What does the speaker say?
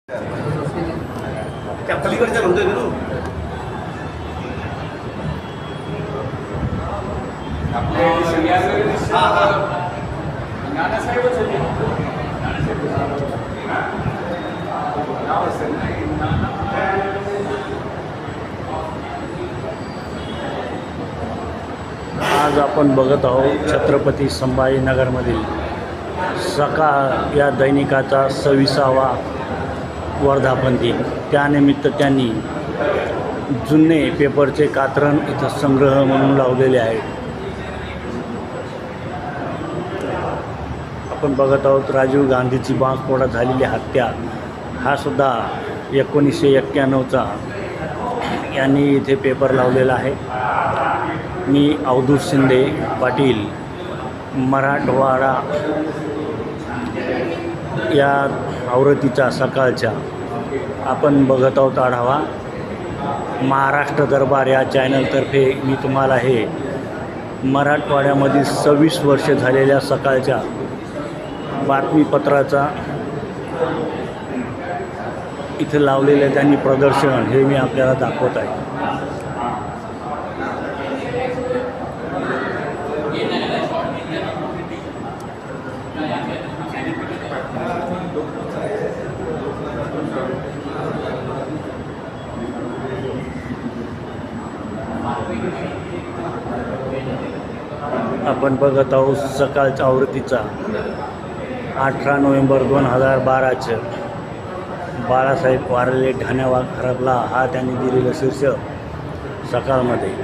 त्या पलीकडच्या म्हणतोय ना तू नानासाहेबच होते. आज आपण बघत आहोत छत्रपती संभाजीनगरमधील सकाळ या दैनिकाचा 26वा वर्धापन दिन. त्यानिमित्त त्यांनी जुने पेपरचे कात्रण इथं संग्रह म्हणून लावलेले आहे. आपण बघत आहोत राजीव गांधीची बांसपोडात झालेली हत्या, हा सुद्धा 1991चा यांनी इथे पेपर लावलेला आहे. मी अवधूत शिंदे पाटील, मराठवाडा या आवृत्तीचा सकाळच्या आपण बघत आहोत आढावा. महाराष्ट्र दरबार या चॅनलतर्फे मी तुम्हाला हे मराठवाड्यामधील 26 वर्षे झालेल्या सकाळच्या बातमीपत्राचा इथे लावलेलं त्यांनी प्रदर्शन हे मी आपल्याला दाखवत आहे. आपण बघत आहोत सकाळच्या आवृत्तीचा 18 नोव्हेंबर 2012चं बाळासाहेब वारले ठाण्यावर हरपला, हा त्यांनी दिलेलं शीर्षक सकाळमध्ये.